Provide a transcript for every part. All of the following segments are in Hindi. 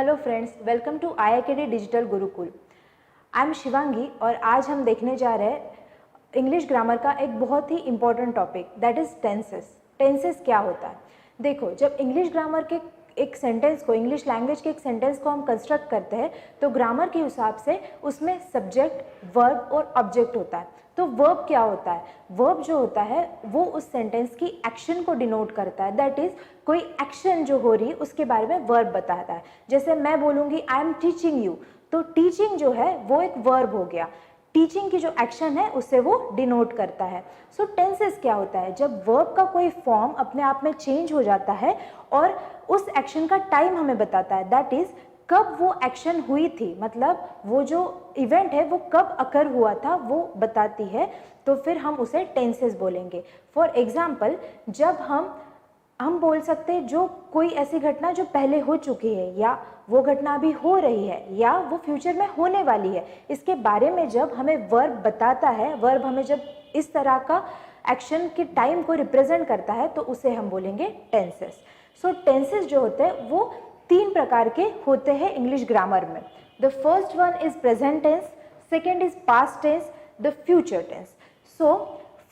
Hello friends, welcome to IIKD digital Gurukul. I am Shivangi और आज हम देखने जा रहे हैं इंग्लिश ग्रामर का एक बहुत ही important topic, that is tenses. Tenses क्या होता है? देखो, जब इंग्लिश ग्रामर के एक सेंटेंस को, इंग्लिश लैंग्वेज के एक सेंटेंस को हम कंस्ट्रक्ट करते हैं तो ग्रामर के हिसाब से उसमें सब्जेक्ट, वर्ब और ऑब्जेक्ट होता है। तो वर्ब क्या होता है? वर्ब जो होता है वो उस सेंटेंस की एक्शन को डिनोट करता है, दैट इज कोई एक्शन जो हो रही है उसके बारे में वर्ब बताता है। जैसे मैं बोलूँगी आई एम टीचिंग यू, तो टीचिंग जो है वो एक वर्ब हो गया, टीचिंग की जो एक्शन है उससे वो डिनोट करता है। सो टेंसेस क्या होता है? जब वर्ब का कोई फॉर्म अपने आप में चेंज हो जाता है और उस एक्शन का टाइम हमें बताता है, दैट इज कब वो एक्शन हुई थी, मतलब वो जो इवेंट है वो कब अकर हुआ था वो बताती है, तो फिर हम उसे टेंसेस बोलेंगे। फॉर एग्जाम्पल, जब हम बोल सकते हैं जो कोई ऐसी घटना जो पहले हो चुकी है या वो घटना अभी हो रही है या वो फ्यूचर में होने वाली है, इसके बारे में जब हमें वर्ब बताता है, वर्ब हमें जब इस तरह का एक्शन के टाइम को रिप्रेजेंट करता है तो उसे हम बोलेंगे टेंसेस। सो टेंसेस जो होते हैं वो 3 प्रकार के होते हैं इंग्लिश ग्रामर में। The first one is present tense, second is past tense, the future tense. So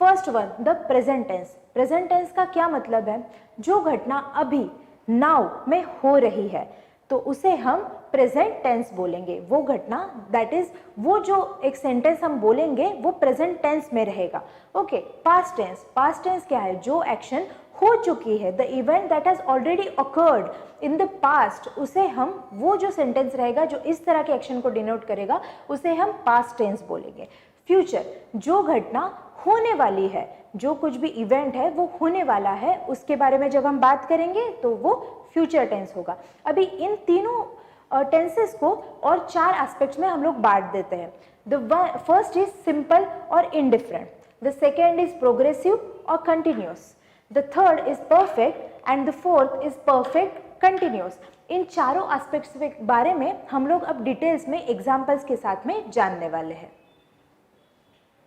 first one, the present tense. Present tense का क्या मतलब है? जो घटना अभी नाउ में हो रही है तो उसे हम प्रेजेंट टेंस बोलेंगे। वो घटना, दैट इज वो जो एक सेंटेंस हम बोलेंगे वो प्रेजेंट टेंस में रहेगा। Okay, past tense. Past tense क्या है? जो एक्शन हो चुकी है, the event that has already occurred in the past, उसे हम, वो जो सेंटेंस रहेगा जो इस तरह के एक्शन को डिनोट करेगा उसे हम पास्ट टेंस बोलेंगे। फ्यूचर, जो घटना होने वाली है, जो कुछ भी इवेंट है वो होने वाला है, उसके बारे में जब हम बात करेंगे तो वो फ्यूचर टेंस होगा। अभी इन तीनों टेंसेस को और 4 एस्पेक्ट्स में हम लोग बांट देते हैं। द फर्स्ट इज सिंपल और indifferent, the second is progressive और continuous, the third is perfect and the fourth is perfect continuous. इन चारों एस्पेक्ट्स के बारे में हम लोग अब डिटेल्स में एग्जाम्पल्स के साथ में जानने वाले हैं।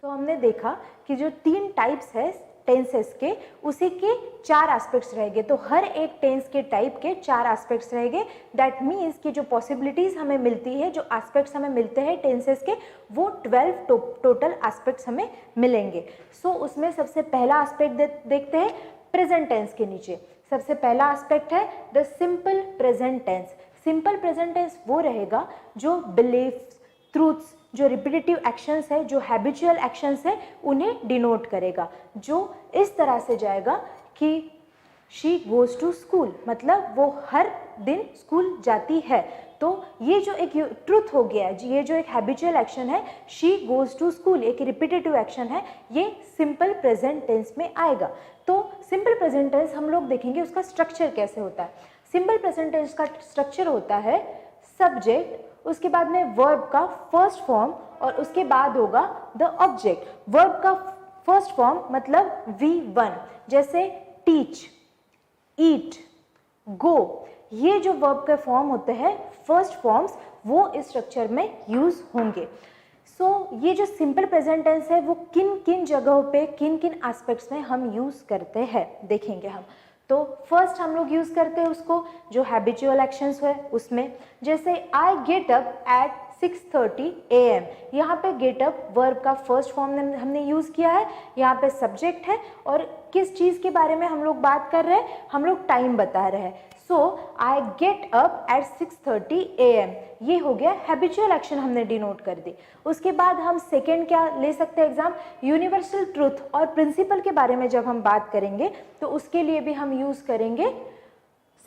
तो हमने देखा कि जो 3 टाइप्स है टेंसेस के, उसी के 4 एस्पेक्ट्स रहेंगे। तो हर एक टेंस के टाइप के 4 एस्पेक्ट्स रहेंगे। दैट मीन्स कि जो पॉसिबिलिटीज हमें मिलती है, जो एस्पेक्ट्स हमें मिलते हैं टेंसेस के, वो 12 टोटल एस्पेक्ट्स हमें मिलेंगे। सो उसमें सबसे पहला एस्पेक्ट देखते हैं प्रेजेंट टेंस के नीचे। सबसे पहला एस्पेक्ट है the simple present tense. Simple present tense वो रहेगा जो बिलीफ्स, ट्रूथ्स, जो रिपीटेटिव एक्शंस है, जो हैबिचुअल एक्शंस है, उन्हें डिनोट करेगा। जो इस तरह से जाएगा कि शी गोज टू स्कूल, मतलब वो हर दिन स्कूल जाती है। तो ये जो एक ट्रूथ हो गया, ये जो एक हैबिचुअल एक्शन है, शी गोज टू स्कूल, एक रिपीटेटिव एक्शन है, ये सिंपल प्रेजेंट टेंस में आएगा। तो सिंपल प्रेजेंट टेंस हम लोग देखेंगे उसका स्ट्रक्चर कैसे होता है। सिंपल प्रेजेंट टेंस का स्ट्रक्चर होता है सब्जेक्ट, उसके बाद में वर्ब का फर्स्ट फॉर्म और उसके बाद होगा द ऑब्जेक्ट। वर्ब का फर्स्ट फॉर्म मतलब V1, जैसे टीच, ईट, गो, ये जो वर्ब के फॉर्म होते हैं फर्स्ट फॉर्म्स, वो इस स्ट्रक्चर में यूज होंगे। सो ये जो सिंपल प्रेजेंट टेंस है वो किन किन जगहों पे, किन किन एस्पेक्ट्स में हम यूज करते हैं देखेंगे हम। तो फर्स्ट हम लोग यूज करते हैं उसको जो हैबिचुअल एक्शंस है उसमें, जैसे आई गेट अप एट 6:30 AM। यहाँ पे गेट अप वर्ब का फर्स्ट फॉर्म हमने यूज किया है, यहाँ पे सब्जेक्ट है और किस चीज के बारे में हम लोग बात कर रहे हैं, हम लोग टाइम बता रहे हैं। So I get up at 6:30 AM, ये हो गया हैबिचुअल एक्शन, हमने डिनोट कर दी। उसके बाद हम सेकेंड क्या ले सकते हैं एग्जाम, यूनिवर्सल ट्रूथ और प्रिंसिपल के बारे में जब हम बात करेंगे तो उसके लिए भी हम यूज करेंगे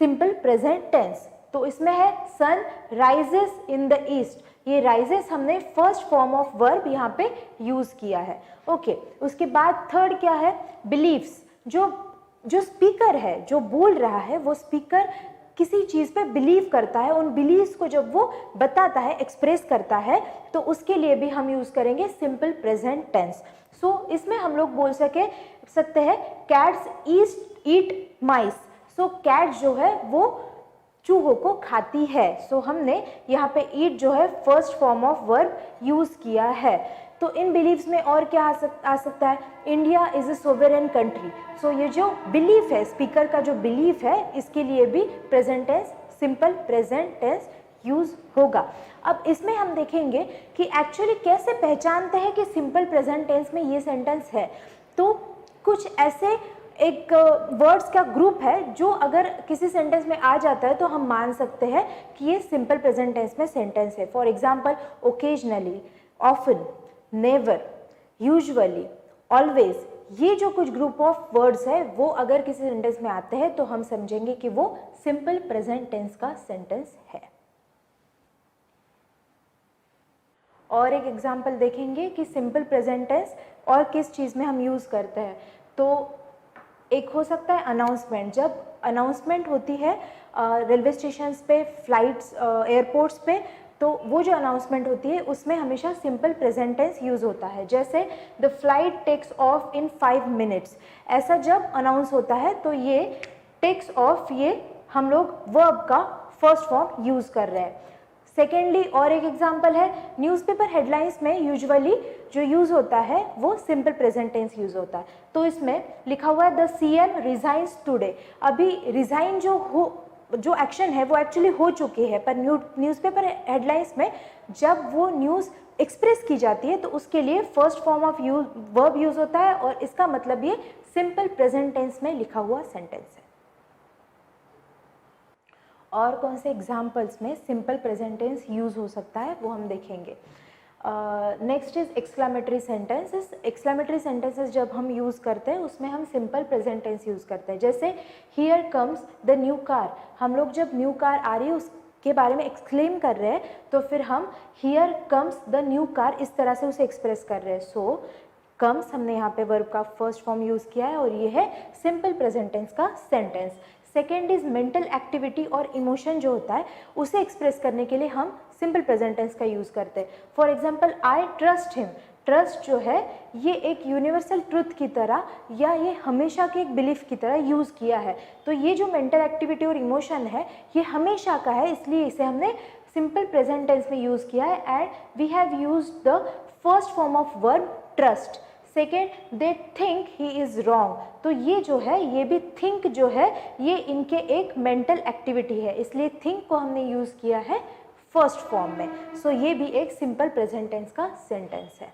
सिंपल प्रेजेंट टेंस। तो इसमें है sun rises in the east, ये राइजेस हमने फर्स्ट फॉर्म ऑफ वर्ब यहाँ पे यूज किया है। ओके, उसके बाद थर्ड क्या है, बिलीव्स। जो स्पीकर है, जो बोल रहा है, वो स्पीकर किसी चीज पे बिलीव करता है, उन बिलीव्स को जब वो बताता है, एक्सप्रेस करता है, तो उसके लिए भी हम यूज करेंगे सिंपल प्रेजेंट टेंस। सो इसमें हम लोग बोल सकते हैं कैट्स ईट माइस। सो कैट जो है वो चूहों को खाती है। सो हमने यहाँ पे ईट जो है first form of verb use किया है। तो इन बिलीव्स में और क्या आ सकता है, India is a sovereign country. So ये जो बिलीफ है, स्पीकर का जो बिलीफ है, इसके लिए भी present tense, simple present tense use होगा। अब इसमें हम देखेंगे कि एक्चुअली कैसे पहचानते हैं कि सिंपल प्रेजेंट टेंस में ये सेंटेंस है। तो कुछ ऐसे एक वर्ड्स का ग्रुप है जो अगर किसी सेंटेंस में आ जाता है तो हम मान सकते हैं कि ये सिंपल प्रेजेंट टेंस में सेंटेंस है। For example occasionally, often, never, usually, always, ये जो कुछ ग्रुप ऑफ वर्ड्स है वो अगर किसी सेंटेंस में आते हैं तो हम समझेंगे कि वो सिंपल प्रेजेंट टेंस का सेंटेंस है। और एक एग्जांपल देखेंगे कि सिंपल प्रेजेंट टेंस और किस चीज़ में हम यूज़ करते हैं। तो एक हो सकता है अनाउंसमेंट। जब अनाउंसमेंट होती है रेलवे स्टेशन पे, फ्लाइट्स, एयरपोर्ट्स पे, तो वो जो अनाउंसमेंट होती है उसमें हमेशा सिंपल प्रेजेंट टेंस यूज़ होता है। जैसे the flight takes off in 5 minutes, ऐसा जब अनाउंस होता है तो ये टेक्स ऑफ, ये हम लोग वर्ब का फर्स्ट फॉर्म यूज़ कर रहे हैं। सेकेंडली और एक एग्जांपल है, न्यूज़पेपर हेडलाइंस में यूजुअली जो यूज़ होता है वो सिंपल प्रेजेंट टेंस यूज़ होता है। तो इसमें लिखा हुआ है द सीएम रिजाइन्स टुडे। अभी रिजाइन जो एक्शन है वो एक्चुअली हो चुकी है, पर न्यूज़पेपर हेडलाइंस में जब वो न्यूज़ एक्सप्रेस की जाती है तो उसके लिए first form of verb use होता है और इसका मतलब ये सिंपल प्रेजेंट टेंस में लिखा हुआ सेंटेंस है। और कौन से एग्जाम्पल्स में सिंपल प्रेजेंट टेंस यूज़ हो सकता है वो हम देखेंगे। Next is exclamatory sentences. Exclamatory sentences जब हम यूज़ करते हैं उसमें हम सिंपल प्रेजेंट टेंस यूज़ करते हैं। जैसे here comes the new car, हम लोग जब न्यू कार आ रही है उसके बारे में एक्सक्लेम कर रहे हैं तो फिर हम here comes the new car इस तरह से उसे एक्सप्रेस कर रहे हैं। सो कम्स हमने यहाँ पे वर्ब का फर्स्ट फॉर्म यूज़ किया है और ये है सिंपल प्रेजेंट टेंस का sentence. Second is mental activity और इमोशन जो होता है उसे एक्सप्रेस करने के लिए हम सिंपल प्रेजेंट टेंस का यूज़ करते हैं। For example I trust him, trust जो है ये एक यूनिवर्सल ट्रुथ की तरह या ये हमेशा के एक बिलीफ की तरह यूज़ किया है। तो ये जो मेंटल एक्टिविटी और इमोशन है ये हमेशा का है, इसलिए इसे हमने सिंपल प्रेजेंट टेंस में यूज़ किया है and we have used the first form of verb trust. Second, they think he is wrong, तो ये जो है ये भी थिंक जो है ये इनके एक मेंटल एक्टिविटी है, इसलिए थिंक को हमने यूज़ किया है फर्स्ट फॉर्म में। सो ये भी एक सिंपल प्रेजेंट टेंस का सेंटेंस है।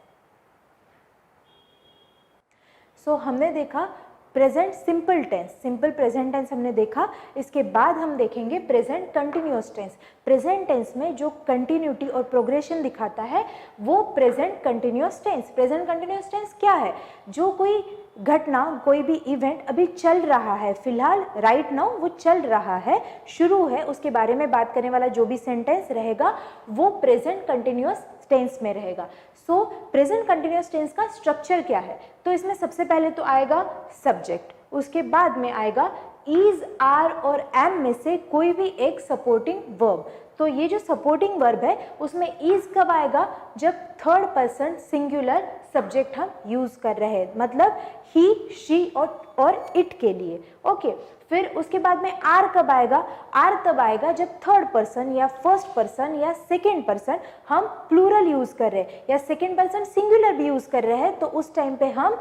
सो हमने देखा present simple tense, simple present tense हमने देखा। इसके बाद हम देखेंगे present continuous tense. Present tense में जो कंटिन्यूटी और प्रोग्रेशन दिखाता है वो present continuous tense. Present continuous tense क्या है? जो कोई घटना, कोई भी इवेंट अभी चल रहा है, फिलहाल राइट नाउ वो चल रहा है, शुरू है, उसके बारे में बात करने वाला जो भी सेंटेंस रहेगा वो प्रेजेंट कंटिन्यूअस टेंस में रहेगा। सो प्रेजेंट कंटिन्यूअस टेंस का स्ट्रक्चर क्या है? तो इसमें सबसे पहले तो आएगा सब्जेक्ट, उसके बाद में आएगा इज, आर और एम में से कोई भी एक सपोर्टिंग वर्ब। तो ये जो सपोर्टिंग वर्ब है उसमें इज कब आएगा? जब थर्ड पर्सन सिंगुलर सब्जेक्ट हम यूज कर रहे हैं, मतलब ही, शी और इट के लिए। ओके, फिर उसके बाद में आर कब आएगा? आर तब आएगा जब थर्ड पर्सन या फर्स्ट पर्सन या सेकेंड पर्सन हम प्लूरल यूज कर रहे हैं या सेकेंड पर्सन सिंगुलर भी यूज कर रहे हैं, तो उस टाइम पे हम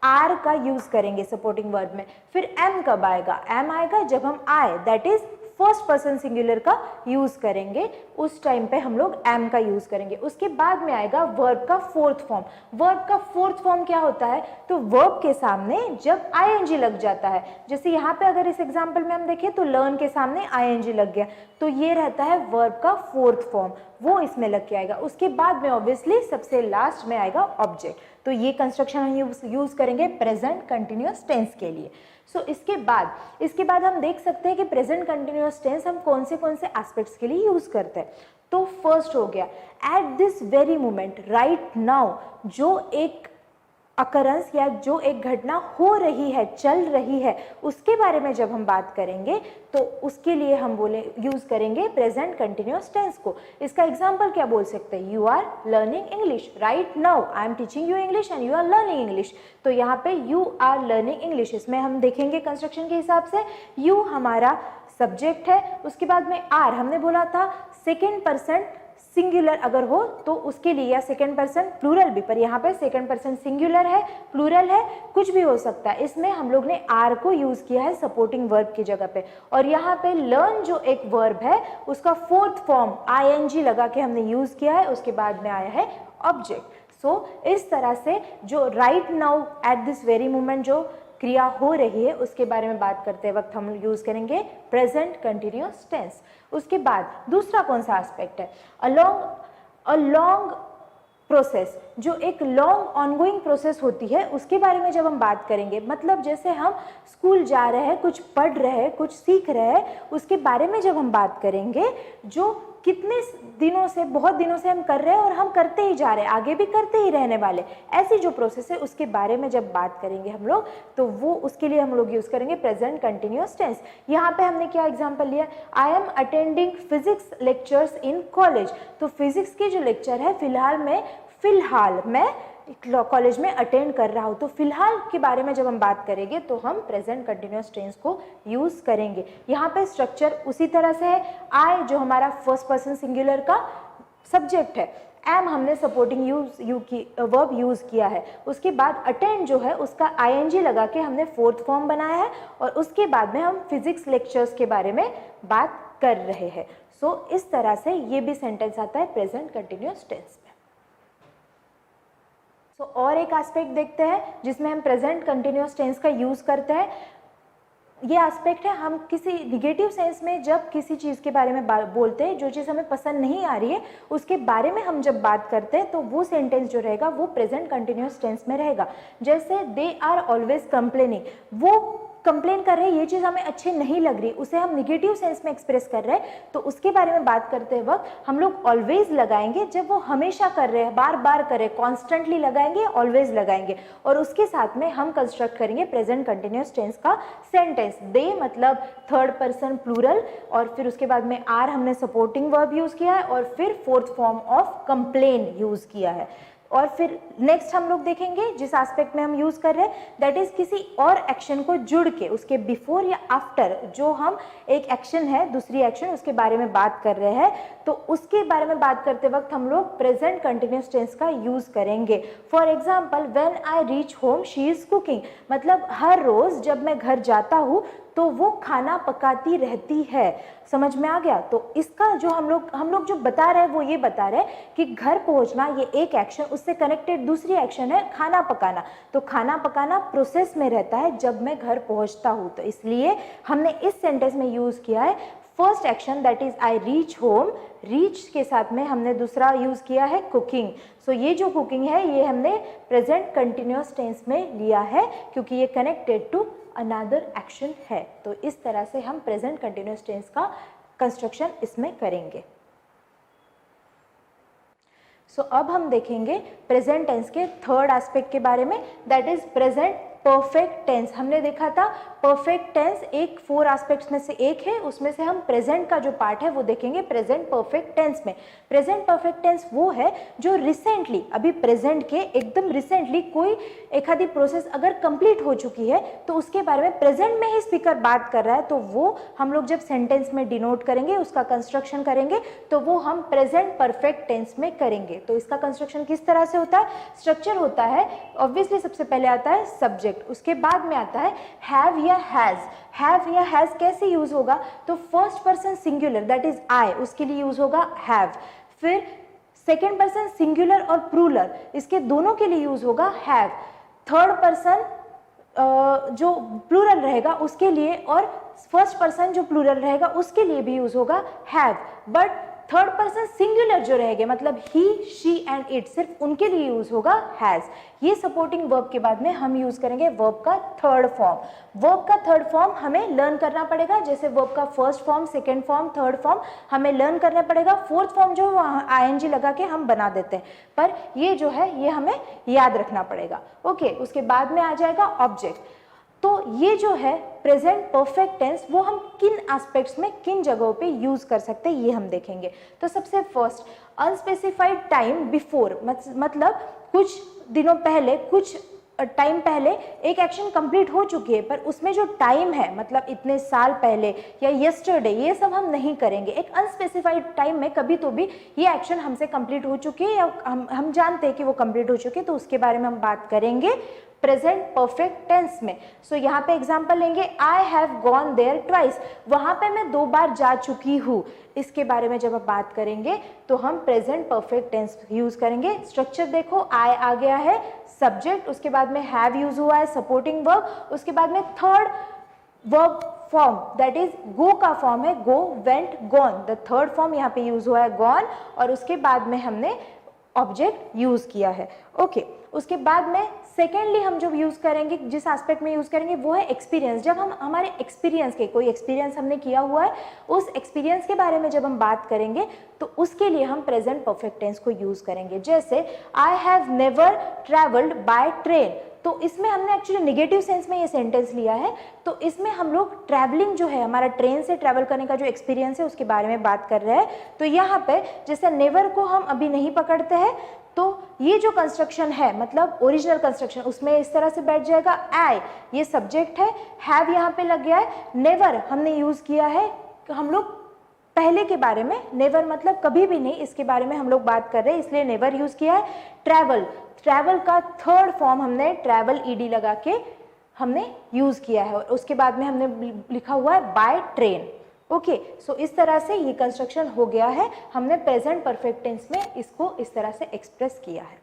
आर का यूज करेंगे सपोर्टिंग वर्ब में। फिर एम कब आएगा? एम आएगा जब हम आए, that is first person singular का यूज करेंगे, उस टाइम पे हम लोग एम का यूज करेंगे। उसके बाद में आएगा वर्ब का फोर्थ फॉर्म। वर्ब का फोर्थ फॉर्म क्या होता है? तो वर्ब के सामने जब आईएनजी लग जाता है, जैसे यहाँ पे अगर इस एग्जांपल में हम देखें तो लर्न के सामने आईएनजी लग गया, तो ये रहता है वर्ब का फोर्थ फॉर्म, वो इसमें लग के आएगा। उसके बाद में ऑब्वियसली सबसे लास्ट में आएगा ऑब्जेक्ट। तो ये कंस्ट्रक्शन हम यूज करेंगे प्रेजेंट कंटिन्यूअस टेंस के लिए। सो इसके बाद हम देख सकते हैं कि प्रेजेंट कंटिन्यूअस टेंस हम कौन से एस्पेक्ट्स के लिए यूज करते हैं। तो फर्स्ट हो गया at this very moment, right now, जो एक अकरेंस या जो एक घटना हो रही है, चल रही है, उसके बारे में जब हम बात करेंगे तो उसके लिए हम यूज करेंगे प्रेजेंट कंटिन्यूअस टेंस को। इसका एग्जांपल क्या बोल सकते हैं? You are learning English, right now I am teaching you English and you are learning English. तो यहाँ पे यू आर लर्निंग इंग्लिश, इसमें हम देखेंगे कंस्ट्रक्शन के हिसाब से यू हमारा सब्जेक्ट है, उसके बाद में आर हमने बोला था सेकेंड पर्सन सिंगुलर अगर हो तो उसके लिए, या सेकंड पर्सन प्लूरल भी, पर यहाँ पे सेकंड पर्सन सिंगुलर है, प्लूरल है, कुछ भी हो सकता है। इसमें हम लोग ने आर को यूज किया है सपोर्टिंग वर्ब की जगह पे। और यहाँ पे लर्न जो एक वर्ब है उसका फोर्थ फॉर्म आईएनजी लगा के हमने यूज किया है, उसके बाद में आया है ऑब्जेक्ट। सो इस तरह से जो right now at this very moment जो क्रिया हो रही है उसके बारे में बात करते वक्त हम यूज करेंगे प्रेजेंट कंटिन्यूअस टेंस। उसके बाद दूसरा कौन सा एस्पेक्ट है, अ लॉन्ग प्रोसेस, जो एक लॉन्ग ऑनगोइंग प्रोसेस होती है उसके बारे में जब हम बात करेंगे, मतलब जैसे हम स्कूल जा रहे हैं, कुछ पढ़ रहे हैं, कुछ सीख रहे हैं, उसके बारे में जब हम बात करेंगे, जो कितने दिनों से, बहुत दिनों से हम कर रहे हैं और हम करते ही जा रहे हैं, आगे भी करते ही रहने वाले, ऐसी जो प्रोसेस है उसके बारे में जब बात करेंगे हम लोग, तो वो उसके लिए हम लोग यूज करेंगे प्रेजेंट कंटिन्यूअस टेंस। यहाँ पे हमने क्या एग्जांपल लिया, I am attending physics lectures in college. तो फिजिक्स के जो लेक्चर है फिलहाल मैं कॉलेज में अटेंड कर रहा हूँ। तो फिलहाल के बारे में जब हम बात करेंगे तो हम प्रेजेंट कंटिन्यूअस टेंस को यूज करेंगे। यहाँ पे स्ट्रक्चर उसी तरह से है, आई जो हमारा फर्स्ट पर्सन सिंगुलर का सब्जेक्ट है, एम हमने सपोर्टिंग वर्ब यूज किया है, उसके बाद अटेंड जो है उसका आईएनजी लगा के हमने फोर्थ फॉर्म बनाया है, और उसके बाद में हम फिजिक्स लेक्चर्स के बारे में बात कर रहे हैं। सो इस तरह से ये भी सेंटेंस आता है प्रेजेंट कंटिन्यूअस टेंस में। तो और एक एस्पेक्ट देखते हैं जिसमें हम प्रेजेंट कंटिन्यूअस टेंस का यूज करते हैं। ये एस्पेक्ट है, हम किसी निगेटिव सेंस में जब किसी चीज़ के बारे में बोलते हैं, जो चीज़ हमें पसंद नहीं आ रही है उसके बारे में हम जब बात करते हैं तो वो सेंटेंस जो रहेगा वो प्रेजेंट कंटिन्यूअस टेंस में रहेगा। जैसे दे आर ऑलवेज कंप्लेनिंग, वो कंप्लेन कर रहे हैं, ये चीज़ हमें अच्छी नहीं लग रही, उसे हम निगेटिव सेंस में एक्सप्रेस कर रहे हैं, तो उसके बारे में बात करते वक्त हम लोग ऑलवेज लगाएंगे। जब वो हमेशा कर रहे हैं, बार बार कर रहे हैं, कॉन्स्टेंटली लगाएंगे, ऑलवेज लगाएंगे, और उसके साथ में हम कंस्ट्रक्ट करेंगे प्रेजेंट कंटिन्यूअस टेंस का सेंटेंस। दे मतलब थर्ड पर्सन प्लूरल, और फिर उसके बाद में आर हमने सपोर्टिंग वर्ब यूज किया है, और फिर fourth form of complain use किया है। और फिर नेक्स्ट हम लोग देखेंगे जिस एस्पेक्ट में हम यूज कर रहे हैं, दैट इज किसी और एक्शन को जुड़ के उसके बिफोर या आफ्टर, जो हम एक एक्शन है दूसरी एक्शन उसके बारे में बात कर रहे हैं, तो उसके बारे में बात करते वक्त हम लोग प्रेजेंट कंटिन्यूअस टेंस का यूज करेंगे। For example when I reach home she is cooking, मतलब हर रोज जब मैं घर जाता हूँ तो वो खाना पकाती रहती है। समझ में आ गया? तो इसका जो हम लोग जो बता रहे हैं वो ये बता रहे हैं कि घर पहुंचना ये एक एक्शन, उससे कनेक्टेड दूसरी एक्शन है खाना पकाना। तो खाना पकाना प्रोसेस में रहता है जब मैं घर पहुंचता हूँ, तो इसलिए हमने इस सेंटेंस में यूज किया है first action that is I reach home, reach के साथ में हमने दूसरा यूज किया है कुकिंग। सो ये जो कुकिंग है ये हमने प्रेजेंट कंटिन्यूअस टेंस में लिया है क्योंकि ये कनेक्टेड टू अनदर एक्शन है। तो इस तरह से हम प्रेजेंट कंटिन्यूअस टेंस का कंस्ट्रक्शन इसमें करेंगे। सो अब हम देखेंगे प्रेजेंट टेंस के थर्ड एस्पेक्ट के बारे में, that is present perfect tense. हमने देखा था परफेक्ट टेंस एक 4 एस्पेक्ट्स में से एक है, उसमें से हम प्रेजेंट का जो पार्ट है वो देखेंगे प्रेजेंट परफेक्ट टेंस में। प्रेजेंट परफेक्ट टेंस वो है जो रिसेंटली, अभी प्रेजेंट के एकदम रिसेंटली कोई एक आधी प्रोसेस अगर कंप्लीट हो चुकी है तो उसके बारे में प्रेजेंट में ही स्पीकर बात कर रहा है, तो वो हम लोग जब सेंटेंस में डिनोट करेंगे, उसका कंस्ट्रक्शन करेंगे, तो वो हम प्रेजेंट परफेक्ट टेंस में करेंगे। तो इसका कंस्ट्रक्शन किस तरह से होता है? स्ट्रक्चर होता है, ऑब्वियसली सबसे पहले आता है सब्जेक्ट, उसके बाद में आता है हैव या हैज। हैव या हैज कैसे यूज होगा? तो first person singular that is I, उसके लिए यूज होगा हैव। फिर सेकेंड पर्सन सिंगुलर और प्लूरल, इसके दोनों के लिए यूज होगा हैव। थर्ड पर्सन जो प्लूरल रहेगा उसके लिए, और फर्स्ट पर्सन जो प्लूरल रहेगा उसके लिए भी यूज होगा have. But third person singular जो रहेंगे मतलब ही, शी एंड इट, सिर्फ उनके लिए यूज होगा हैज। ये सपोर्टिंग वर्ब के बाद में हम यूज करेंगे वर्ब का थर्ड फॉर्म। वर्ब का थर्ड फॉर्म हमें लर्न करना पड़ेगा, जैसे वर्ब का first form, second form, third form हमें लर्न करना पड़ेगा। फोर्थ फॉर्म जो है आईएनजी लगा के हम बना देते हैं, पर ये जो है ये हमें याद रखना पड़ेगा। ओके, उसके बाद में आ जाएगा ऑब्जेक्ट। तो ये जो है प्रेजेंट परफेक्ट टेंस वो हम किन एस्पेक्ट्स में किन जगहों पे यूज कर सकते हैं ये हम देखेंगे। तो सबसे फर्स्ट, अनस्पेसिफाइड टाइम बिफोर, मतलब कुछ दिनों पहले, कुछ टाइम पहले एक एक्शन कंप्लीट हो चुकी है, पर उसमें जो टाइम है मतलब इतने साल पहले या यस्टरडे, ये सब हम नहीं करेंगे। एक अनस्पेसिफाइड टाइम में कभी तो भी ये एक्शन हमसे कंप्लीट हो चुकी है या हम जानते हैं कि वो कंप्लीट हो चुकी है, तो उसके बारे में हम बात करेंगे प्रेजेंट परफेक्ट टेंस में। सो यहाँ पे एग्जांपल लेंगे, I have gone there twice, वहां पे मैं 2 बार जा चुकी हूँ। इसके बारे में जब आप बात करेंगे तो हम प्रेजेंट परफेक्ट टेंस यूज करेंगे। स्ट्रक्चर देखो, आई आ गया है सब्जेक्ट, उसके बाद में हैव यूज हुआ है सपोर्टिंग वर्ब, उसके बाद में third verb form that is go का फॉर्म है go, went, gone, the third form यहाँ पे यूज हुआ है गॉन, और उसके बाद में हमने ऑब्जेक्ट यूज किया है। ओके, उसके बाद में सेकेंडली हम जो यूज करेंगे, जिस एस्पेक्ट में यूज करेंगे वो है एक्सपीरियंस। जब हम हमारे एक्सपीरियंस के, कोई एक्सपीरियंस हमने किया हुआ है, उस एक्सपीरियंस के बारे में जब हम बात करेंगे तो उसके लिए हम प्रेजेंट परफेक्ट टेंस को यूज करेंगे। जैसे I have never travelled by train, तो इसमें हमने एक्चुअली नेगेटिव सेंस में ये सेंटेंस लिया है, तो इसमें हम लोग ट्रैवलिंग जो है, हमारा ट्रेन से ट्रैवल करने का जो एक्सपीरियंस है उसके बारे में बात कर रहे हैं। तो यहाँ पे जैसे नेवर को हम अभी नहीं पकड़ते हैं, तो ये जो कंस्ट्रक्शन है मतलब ओरिजिनल कंस्ट्रक्शन, उसमें इस तरह से बैठ जाएगा आई, ये सब्जेक्ट है, हैव यहाँ पे लग गया है, नेवर हमने यूज किया है हम लोग पहले के बारे में, नेवर मतलब कभी भी नहीं, इसके बारे में हम लोग बात कर रहे हैं इसलिए नेवर यूज किया है। ट्रैवल, ट्रैवल का थर्ड फॉर्म हमने ट्रैवल ईडी लगा के हमने यूज किया है, और उसके बाद में हमने लिखा हुआ है बाय ट्रेन। ओके, सो इस तरह से ये कंस्ट्रक्शन हो गया है, हमने प्रेजेंट परफेक्ट टेंस में इसको इस तरह से एक्सप्रेस किया है।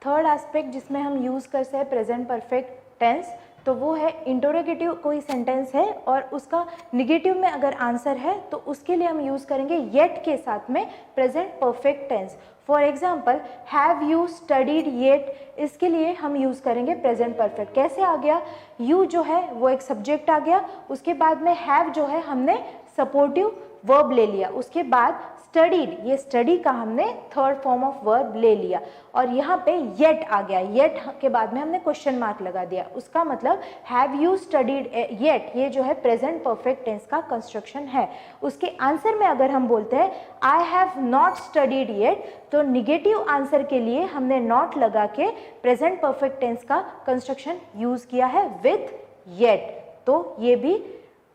थर्ड एस्पेक्ट जिसमें हम यूज कर सकते हैं प्रेजेंट परफेक्ट टेंस, तो वो है इंटरोगेटिव कोई सेंटेंस है और उसका निगेटिव में अगर आंसर है तो उसके लिए हम यूज करेंगे येट के साथ में present perfect tense. For example, have you studied yet, इसके लिए हम यूज करेंगे प्रेजेंट परफेक्ट। कैसे आ गया, यू जो है वो एक सब्जेक्ट आ गया, उसके बाद में हैव जो है हमने सपोर्टिव वर्ब ले लिया, उसके बाद स्टडीड, ये स्टडी का हमने थर्ड फॉर्म ऑफ वर्ब ले लिया, और यहाँ पे येट आ गया, येट के बाद में हमने क्वेश्चन मार्क लगा दिया, उसका मतलब हैव यू स्टडीड येट, ये जो है प्रेजेंट परफेक्ट टेंस का कंस्ट्रक्शन है। उसके आंसर में अगर हम बोलते हैं I have not studied yet, तो निगेटिव आंसर के लिए हमने नॉट लगा के प्रेजेंट परफेक्ट टेंस का कंस्ट्रक्शन यूज किया है विथ येट, तो ये भी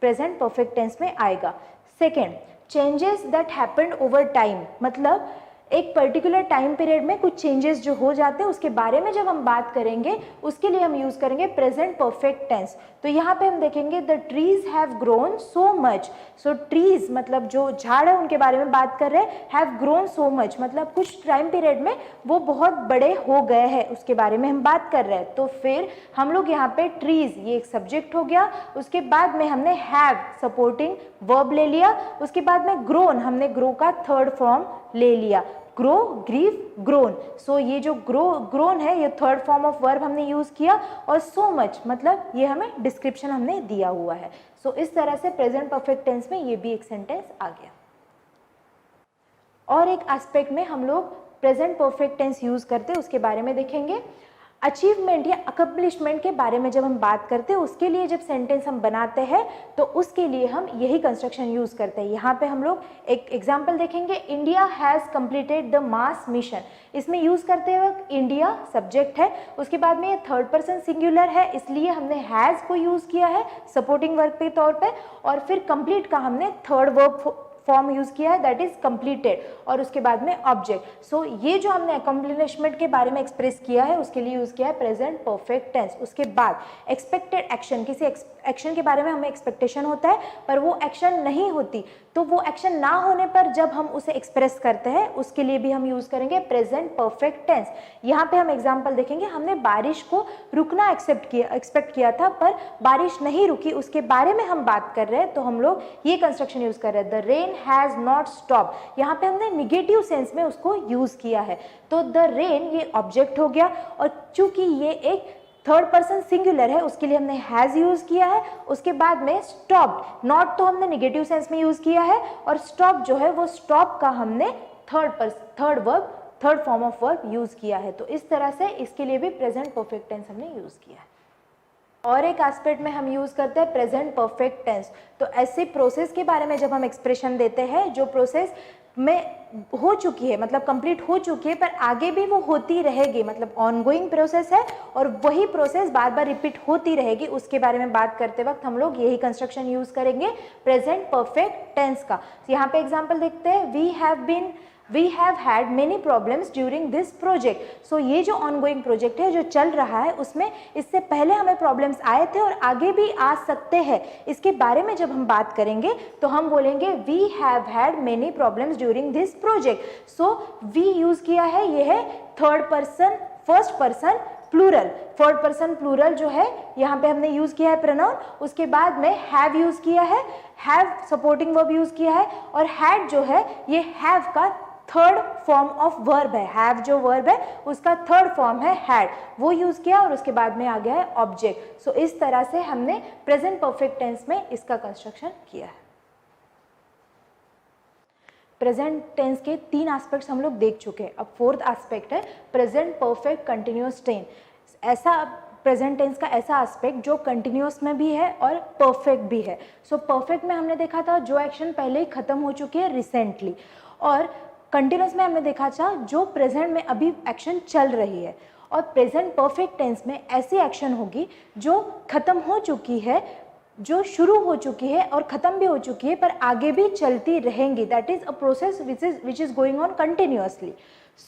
प्रेजेंट परफेक्ट टेंस में आएगा। Second, changes that happened over time, मतलब एक पर्टिकुलर टाइम पीरियड में कुछ चेंजेस जो हो जाते हैं उसके बारे में जब हम बात करेंगे उसके लिए हम यूज करेंगे प्रेजेंट परफेक्ट टेंस। तो यहाँ पे हम देखेंगे the trees have grown so much, so trees मतलब जो झाड़ है उनके बारे में बात कर रहे हैं, हैव ग्रोन सो मच मतलब कुछ टाइम पीरियड में वो बहुत बड़े हो गए हैं, उसके बारे में हम बात कर रहे हैं। तो फिर हम लोग यहाँ पे ट्रीज, ये एक सब्जेक्ट हो गया, उसके बाद में हमने हैव सपोर्टिंग वर्ब ले लिया, उसके बाद में ग्रोन, हमने ग्रो का थर्ड फॉर्म ले लिया, ग्रो, ग्रीव, ग्रोन। सो ये जो ग्रोन है ये थर्ड फॉर्म ऑफ वर्ब हमने यूज किया, और सो मच मतलब ये हमें डिस्क्रिप्शन हमने दिया हुआ है। सो इस तरह से प्रेजेंट परफेक्ट टेंस में ये भी एक सेंटेंस आ गया। और एक एस्पेक्ट में हम लोग प्रेजेंट परफेक्ट टेंस यूज करते हैं उसके बारे में देखेंगे। अचीवमेंट या अकम्पलिशमेंट के बारे में जब हम बात करते हैं उसके लिए जब सेंटेंस हम बनाते हैं तो उसके लिए हम यही कंस्ट्रक्शन यूज करते हैं। यहाँ पे हम लोग एक एग्जांपल देखेंगे, India has completed the Mars mission. इसमें यूज करते वक्त इंडिया सब्जेक्ट है, उसके बाद में ये थर्ड पर्सन सिंगुलर है इसलिए हमने हैज़ को यूज किया है सपोर्टिंग वर्ब के तौर पर, और फिर कंप्लीट का हमने थर्ड वर्ब फॉर्म यूज किया है दैट इज कंप्लीटेड, और उसके बाद में ऑब्जेक्ट। सो ये जो हमने अकम्पलिशमेंट के बारे में एक्सप्रेस किया है उसके लिए यूज किया है प्रेजेंट परफेक्ट टेंस। उसके बाद एक्सपेक्टेड एक्शन, किसी एक्शन के बारे में हमें एक्सपेक्टेशन होता है पर वो एक्शन नहीं होती, तो वो एक्शन ना होने पर जब हम उसे एक्सप्रेस करते हैं उसके लिए भी हम यूज करेंगे प्रेजेंट परफेक्ट टेंस। यहाँ पे हम एग्जांपल देखेंगे, हमने बारिश को रुकना एक्सपेक्ट किया था पर बारिश नहीं रुकी, उसके बारे में हम बात कर रहे हैं तो हम लोग ये कंस्ट्रक्शन यूज कर रहे हैं, the rain has not stop. यहाँ पे हमने निगेटिव सेंस में उसको यूज किया है, तो द रेन ये ऑब्जेक्ट हो गया, और चूंकि ये एक थर्ड पर्सन सिंगुलर है उसके लिए हमने हैज यूज किया है। उसके बाद में स्टॉप्ड, नॉट तो हमने निगेटिव सेंस में यूज किया है, और स्टॉप जो है वो स्टॉप का हमने third form of verb use किया है। तो इस तरह से इसके लिए भी प्रेजेंट परफेक्ट टेंस हमने यूज किया है। और एक एस्पेक्ट में हम यूज करते हैं प्रेजेंट परफेक्ट टेंस। तो ऐसे प्रोसेस के बारे में जब हम एक्सप्रेशन देते हैं, जो प्रोसेस में हो चुकी है, मतलब कंप्लीट हो चुकी है, पर आगे भी वो होती रहेगी, मतलब ऑनगोइंग प्रोसेस है और वही प्रोसेस बार बार रिपीट होती रहेगी। उसके बारे में बात करते वक्त हम लोग यही कंस्ट्रक्शन यूज करेंगे प्रेजेंट परफेक्ट टेंस का। यहाँ पे एग्जांपल देखते हैं, we have had many problems during this project. So ये जो ऑनगोइंग प्रोजेक्ट है जो चल रहा है उसमें इससे पहले हमें प्रॉब्लम्स आए थे और आगे भी आ सकते हैं। इसके बारे में जब हम बात करेंगे तो हम बोलेंगे we have had many problems during this project. So we use किया है, ये है third person first person plural. Third person plural जो है यहाँ पे हमने यूज किया है प्रोनाउन। उसके बाद में हैव यूज किया है, हैव सपोर्टिंग वर्ब यूज किया है, और हैड जो है ये हैव का थर्ड फॉर्म ऑफ वर्ब है। हैव जो वर्ब है उसका थर्ड फॉर्म है हैड, वो यूज किया और उसके बाद में आ गया है ऑब्जेक्ट। सो इस तरह से हमने प्रेजेंट परफेक्ट टेंस में इसका कंस्ट्रक्शन किया है। प्रेजेंट टेंस के 3 एस्पेक्ट्स हम लोग देख चुके हैं। अब फोर्थ एस्पेक्ट है प्रेजेंट परफेक्ट कंटिन्यूअस टेंस। ऐसा प्रेजेंट टेंस का ऐसा एस्पेक्ट जो कंटिन्यूअस में भी है और परफेक्ट भी है। सो परफेक्ट में हमने देखा था जो एक्शन पहले ही खत्म हो चुकी है रिसेंटली, और कंटिन्यूअस में हमने देखा था जो प्रेजेंट में अभी एक्शन चल रही है। और प्रेजेंट परफेक्ट टेंस में ऐसी एक्शन होगी जो खत्म हो चुकी है, जो शुरू हो चुकी है और खत्म भी हो चुकी है, पर आगे भी चलती रहेंगी। That is a process which is going on continuously.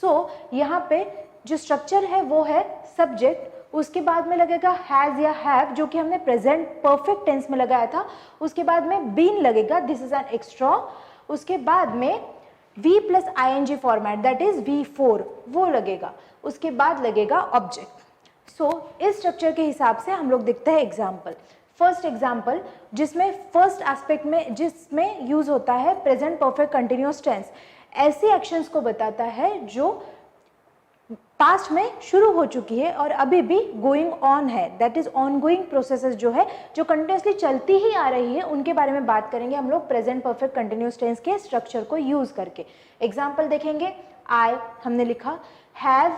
So यहाँ पे जो स्ट्रक्चर है वो है सब्जेक्ट, उसके बाद में लगेगा हैज या हैव जो कि हमने प्रेजेंट परफेक्ट टेंस में लगाया था। उसके बाद में बीन लगेगा, दिस इज एन एक्स्ट्रा। उसके बाद में V plus ing format that is V4 वो लगेगा। उसके बाद लगेगा ऑब्जेक्ट। सो इस स्ट्रक्चर के हिसाब से हम लोग देखते हैं एग्जाम्पल। फर्स्ट एग्जाम्पल जिसमें फर्स्ट एस्पेक्ट में जिसमें यूज होता है प्रेजेंट परफेक्ट कंटिन्यूअस टेंस, ऐसी एक्शंस को बताता है जो पास्ट में शुरू हो चुकी है और अभी भी गोइंग ऑन है। दैट इज ऑनगोइंग प्रोसेसेस जो है जो कंटिन्यूसली चलती ही आ रही है, उनके बारे में बात करेंगे हम लोग प्रेजेंट परफेक्ट कंटिन्यूअस टेंस के स्ट्रक्चर को यूज करके। एग्जाम्पल देखेंगे, आई हमने लिखा, हैव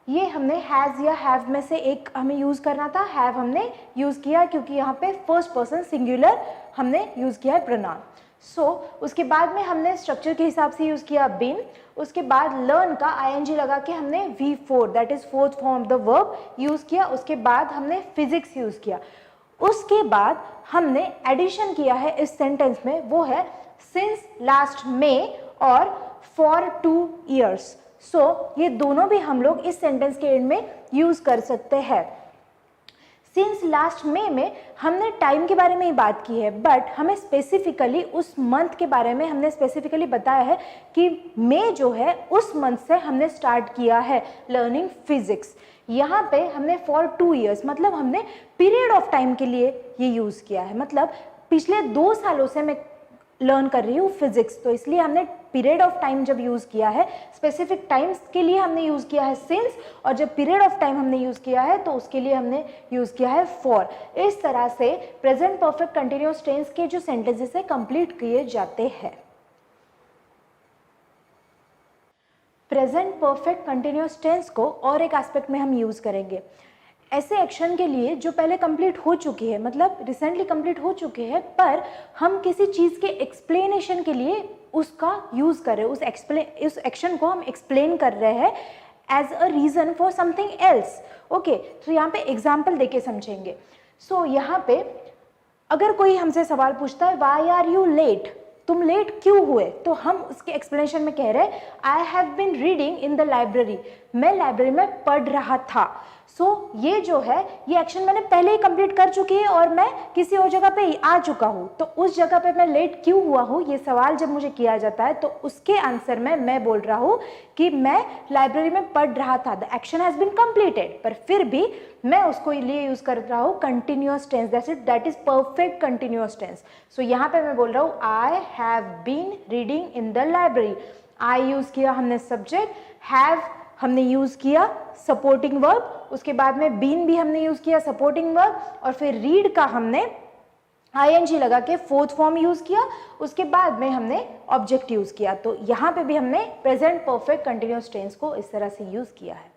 ये हमने हैज या हैव में से एक हमें यूज करना था, हैव हमने यूज किया क्योंकि यहाँ पे फर्स्ट पर्सन सिंगुलर हमने यूज किया है प्रोनाउन। उसके बाद में हमने स्ट्रक्चर के हिसाब से यूज किया बीन। उसके बाद लर्न का ing लगा के हमने V4 that is fourth form of the verb use किया। उसके बाद हमने फिजिक्स यूज किया। उसके बाद हमने एडिशन किया है इस सेंटेंस में, वो है सिंस लास्ट मे और फॉर 2 years। ये दोनों भी हम लोग इस सेंटेंस के एंड में यूज कर सकते हैं। सिंस लास्ट मे में हमने टाइम के बारे में ही बात की है, बट हमें स्पेसिफिकली उस मंथ के बारे में हमने स्पेसिफिकली बताया है कि मई जो है उस मंथ से हमने स्टार्ट किया है लर्निंग फिजिक्स। यहाँ पे हमने फॉर 2 years मतलब हमने पीरियड ऑफ टाइम के लिए ये यूज़ किया है, मतलब पिछले 2 सालों से मैं लर्न कर रही हूँ फिजिक्स, तो इसलिए हमने पीरियड ऑफ टाइम जब यूज़ किया है, स्पेसिफिक टाइम्स के लिए हमने यूज़ किया है सिंस, और जब पीरियड ऑफ टाइम हमने यूज़ किया है तो उसके लिए हमने यूज़ किया है फॉर। इस तरह से प्रेजेंट परफेक्ट कंटिन्यूअस टेंस के जो सेंटेंसेस है कंप्लीट किए जाते हैं। प्रेजेंट परफेक्ट कंटिन्यूअस टेंस को और एक एस्पेक्ट में हम यूज़ करेंगे, ऐसे एक्शन के लिए जो पहले कंप्लीट हो चुकी है, मतलब रिसेंटली कंप्लीट हो चुके हैं, पर हम किसी चीज़ के एक्सप्लेनेशन के लिए उसका यूज़ कर रहे हैं, उस एक्शन को हम एक्सप्लेन कर रहे हैं as a reason for something else. Okay, तो यहाँ पे एग्जाम्पल देके समझेंगे। यहाँ पे अगर कोई हमसे सवाल पूछता है वाई आर यू लेट, तुम लेट क्यों हुए, तो हम उसके एक्सप्लेनेशन में कह रहे हैं I have been reading in the library, मैं लाइब्रेरी में पढ़ रहा था। ये जो है ये एक्शन मैंने पहले ही कंप्लीट कर चुकी है और मैं किसी और जगह पे आ चुका हूँ, तो उस जगह पे मैं लेट क्यों हुआ हूँ, ये सवाल जब मुझे किया जाता है तो उसके आंसर में मैं बोल रहा हूँ कि मैं लाइब्रेरी में पढ़ रहा था, the action has been completed, पर फिर भी मैं उसको लिए यूज कर रहा हूँ continuous tense, that is perfect continuous tense. यहाँ पे मैं बोल रहा हूँ I have been reading in the library. I use किया हमने सब्जेक्ट, हैव हमने यूज किया सपोर्टिंग वर्ब, उसके बाद में बीन भी हमने यूज किया सपोर्टिंग वर्ब, और फिर रीड का हमने ing लगा के फोर्थ फॉर्म यूज किया, उसके बाद में हमने ऑब्जेक्ट यूज किया। तो यहाँ पे भी हमने प्रेजेंट परफेक्ट कंटिन्यूअस टेंस को इस तरह से यूज किया है।